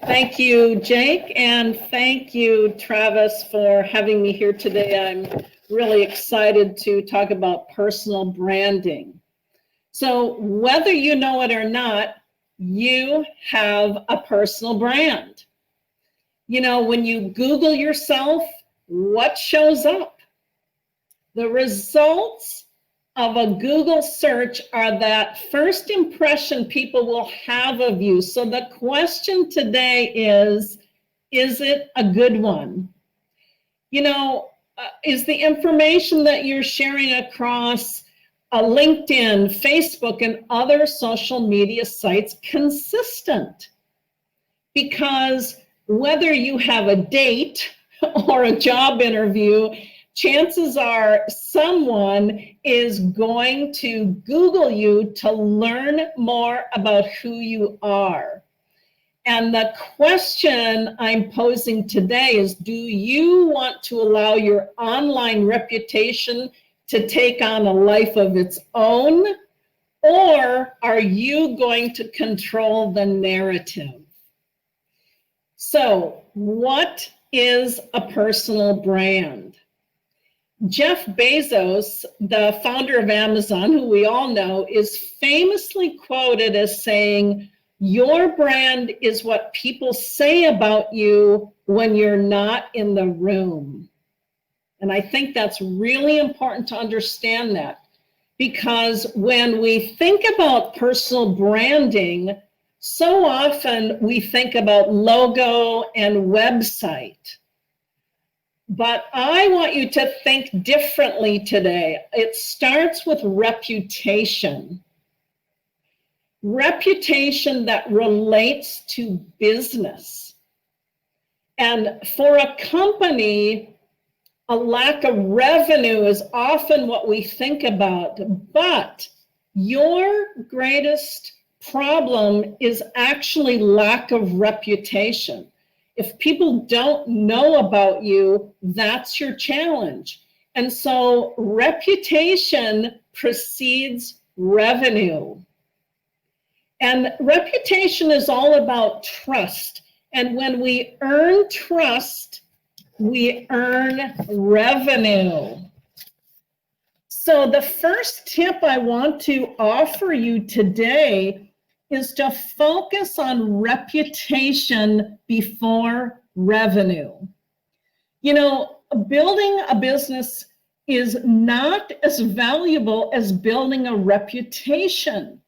Thank you, Jake, and thank you, Travis, for having me here today. I'm really excited to talk about personal branding. So whether you know it or not, you have a personal brand. You know, when you Google yourself, what shows up? The results of a Google search are that first impression people will have of you. So the question today is it a good one? You know, is the information that you're sharing across LinkedIn, Facebook, and other social media sites consistent? Because whether you have a date or a job interview, chances are someone is going to Google you to learn more about who you are. And the question I'm posing today is, do you want to allow your online reputation to take on a life of its own? Or are you going to control the narrative? So, what is a personal brand? Jeff Bezos, the founder of Amazon, who we all know, is famously quoted as saying, "Your brand is what people say about you when you're not in the room." And I think that's really important to understand that, because when we think about personal branding, so often we think about logo and website. But I want you to think differently today. It starts with reputation. Reputation that relates to business. And for a company, a lack of revenue is often what we think about. But your greatest problem is actually lack of reputation. If people don't know about you, that's your challenge. And so reputation precedes revenue. And reputation is all about trust. And when we earn trust, we earn revenue. So the first tip I want to offer you today is to focus on reputation before revenue. You know, building a business is not as valuable as building a reputation,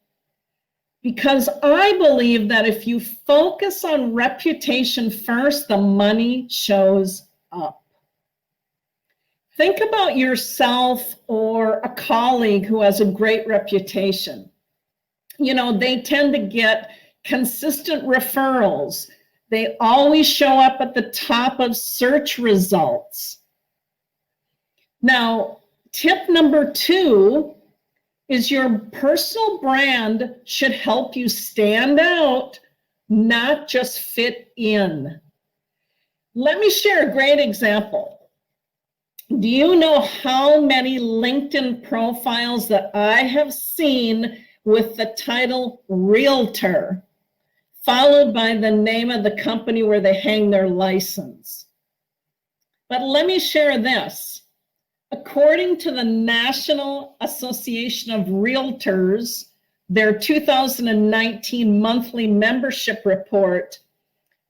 because I believe that if you focus on reputation first, the money shows up. Think about yourself or a colleague who has a great reputation. You know, they tend to get consistent referrals. They always show up at the top of search results. Now, tip number 2 is your personal brand should help you stand out, not just fit in. Let me share a great example. Do you know how many LinkedIn profiles that I have seen with the title Realtor, followed by the name of the company where they hang their license? But let me share this. According to the National Association of Realtors, their 2019 monthly membership report,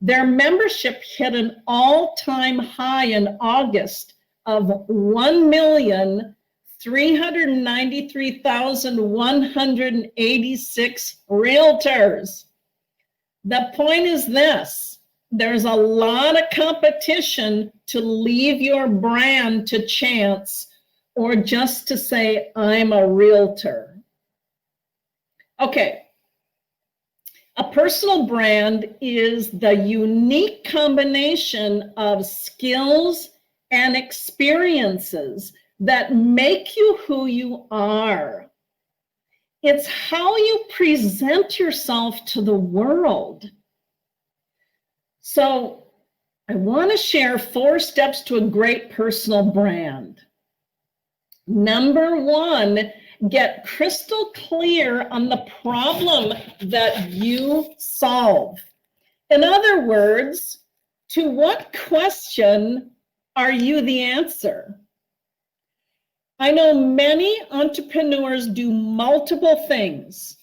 their membership hit an all-time high in August of 1,393,186 realtors. The point is this: there's a lot of competition to leave your brand to chance or just to say, I'm a realtor. Okay. A personal brand is the unique combination of skills and experiences that make you who you are. It's how you present yourself to the world. So I want to share 4 steps to a great personal brand. Number 1, get crystal clear on the problem that you solve. In other words, to what question are you the answer? I know many entrepreneurs do multiple things,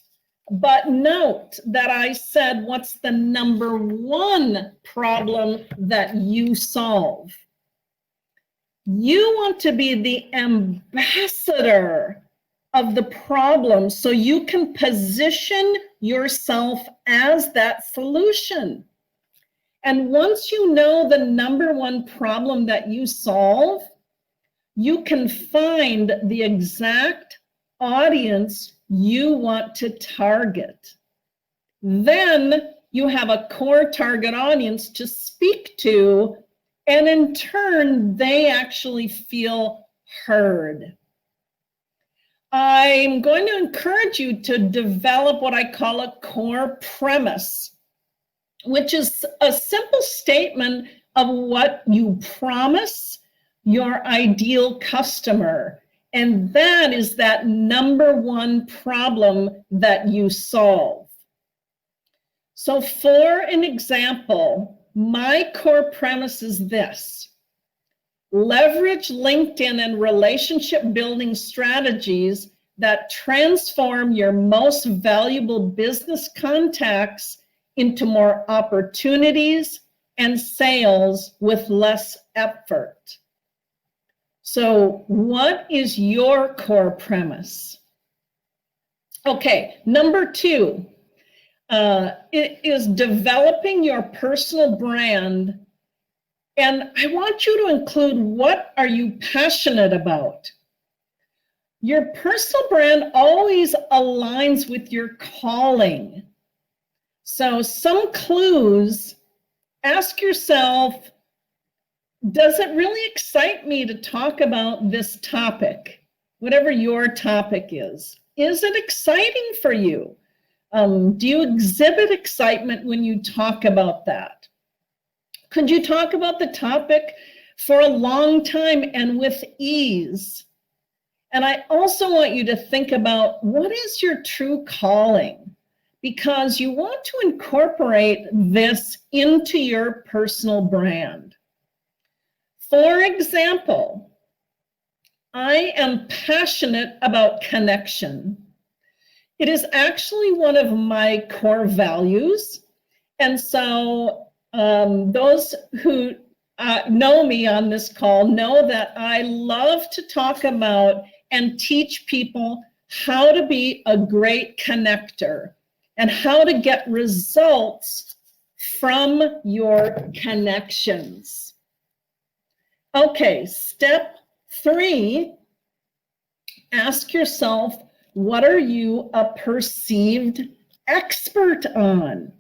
but note that I said, what's the number one problem that you solve? You want to be the ambassador of the problem so you can position yourself as that solution. And once you know the number one problem that you solve, you can find the exact audience you want to target. Then you have a core target audience to speak to, and in turn, they actually feel heard. I'm going to encourage you to develop what I call a core premise, which is a simple statement of what you promise your ideal customer. And that is that number one problem that you solve. So for an example, my core premise is this: leverage LinkedIn and relationship building strategies that transform your most valuable business contacts into more opportunities and sales with less effort. So what is your core premise? Okay, number two, it is developing your personal brand. And I want you to include, what are you passionate about? Your personal brand always aligns with your calling. So some clues: ask yourself, does it really excite me to talk about this topic? Whatever your topic is it exciting for you? Do you exhibit excitement when you talk about that? Could you talk about the topic for a long time and with ease? And I also want you to think about, what is your true calling? Because you want to incorporate this into your personal brand. For example, I am passionate about connection. It is actually one of my core values. And so those who know me on this call know that I love to talk about and teach people how to be a great connector and how to get results from your connections. Okay, step 3, ask yourself, what are you a perceived expert on?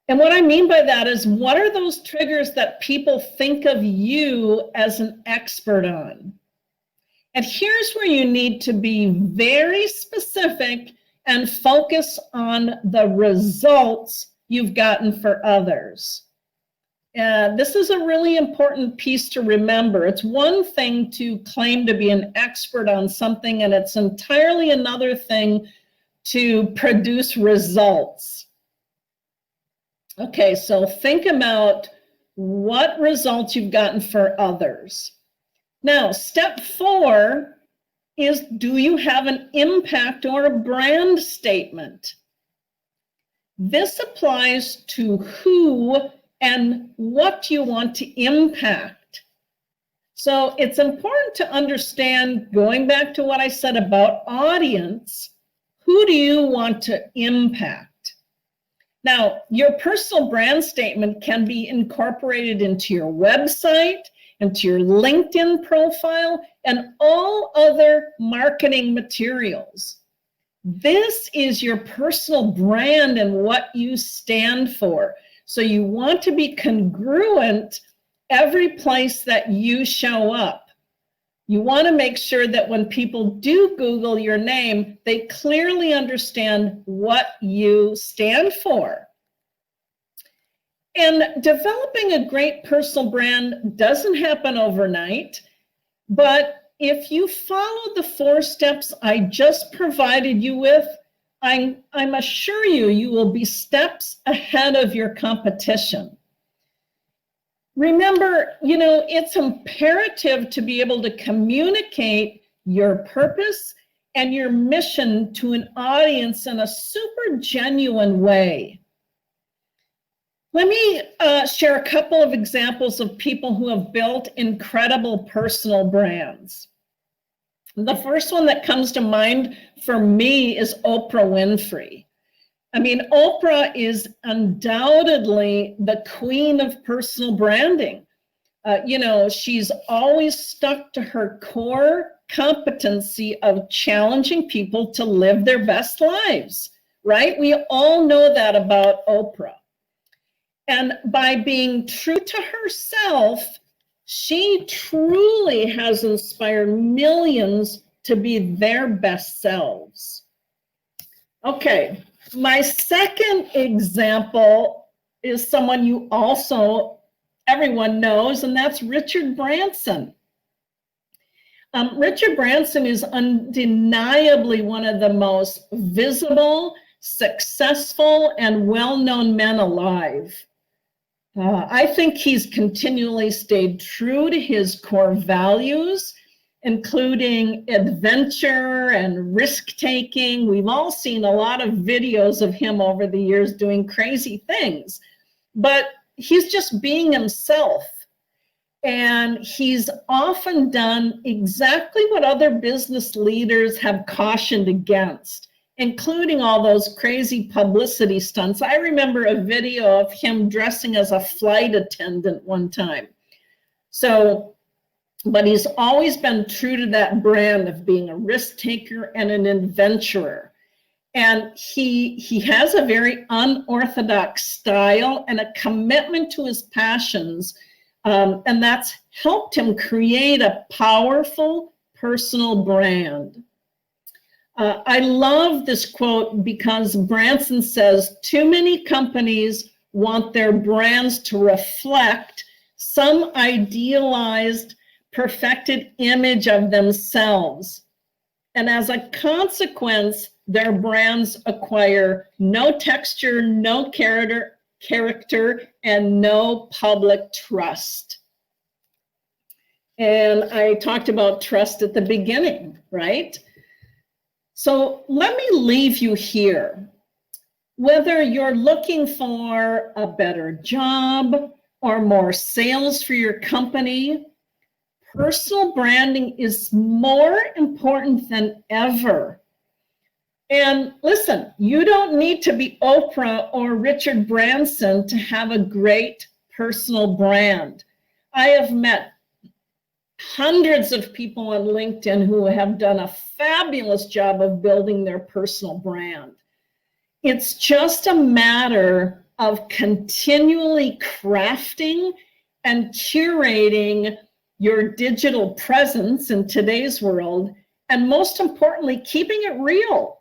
And what I mean by that is, what are those triggers that people think of you as an expert on? And here's where you need to be very specific and focus on the results you've gotten for others. This is a really important piece to remember. It's one thing to claim to be an expert on something, and it's entirely another thing to produce results. Okay, so think about what results you've gotten for others. Now, step 4 is, do you have an impact or a brand statement? This applies to who and what you want to impact. So it's important to understand, going back to what I said about audience, who do you want to impact? Now, your personal brand statement can be incorporated into your website, into your LinkedIn profile, and all other marketing materials. This is your personal brand and what you stand for. So you want to be congruent every place that you show up. You want to make sure that when people do Google your name, they clearly understand what you stand for. And developing a great personal brand doesn't happen overnight, but if you follow the 4 steps I just provided you with, I'm assure you will be steps ahead of your competition. Remember, it's imperative to be able to communicate your purpose and your mission to an audience in a super genuine way. Let me share a couple of examples of people who have built incredible personal brands. The first one that comes to mind for me is Oprah Winfrey. I mean, Oprah is undoubtedly the queen of personal branding. She's always stuck to her core competency of challenging people to live their best lives, right? We all know that about Oprah. And by being true to herself, she truly has inspired millions to be their best selves. Okay, my second example is someone everyone knows, and that's Richard Branson. Richard Branson is undeniably one of the most visible, successful, and well-known men alive. I think he's continually stayed true to his core values, including adventure and risk-taking. We've all seen a lot of videos of him over the years doing crazy things, but he's just being himself. And he's often done exactly what other business leaders have cautioned against, including all those crazy publicity stunts. I remember a video of him dressing as a flight attendant one time. But he's always been true to that brand of being a risk taker and an adventurer. And he has a very unorthodox style and a commitment to his passions. And that's helped him create a powerful personal brand. I love this quote because Branson says, too many companies want their brands to reflect some idealized, perfected image of themselves. And as a consequence, their brands acquire no texture, no character, and no public trust. And I talked about trust at the beginning, right? So let me leave you here. Whether you're looking for a better job or more sales for your company, personal branding is more important than ever. And listen, you don't need to be Oprah or Richard Branson to have a great personal brand. I have met hundreds of people on LinkedIn who have done a fabulous job of building their personal brand. It's just a matter of continually crafting and curating your digital presence in today's world, and most importantly, keeping it real.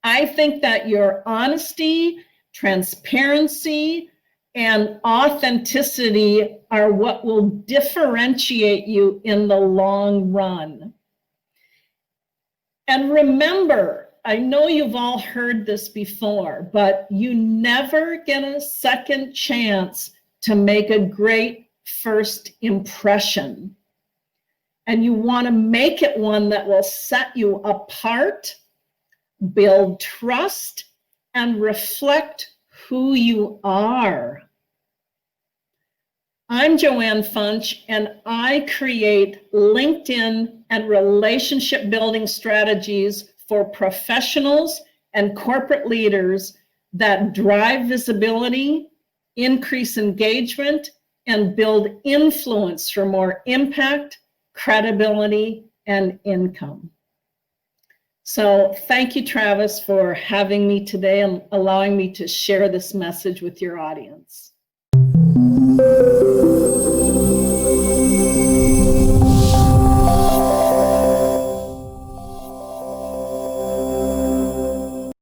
I think that your honesty, transparency, and authenticity are what will differentiate you in the long run. And remember, I know you've all heard this before, but you never get a second chance to make a great first impression. And you want to make it one that will set you apart, build trust, and reflect who you are. I'm JoAnne Funch, and I create LinkedIn and relationship building strategies for professionals and corporate leaders that drive visibility, increase engagement, and build influence for more impact, credibility, and income. So thank you, Travis, for having me today and allowing me to share this message with your audience.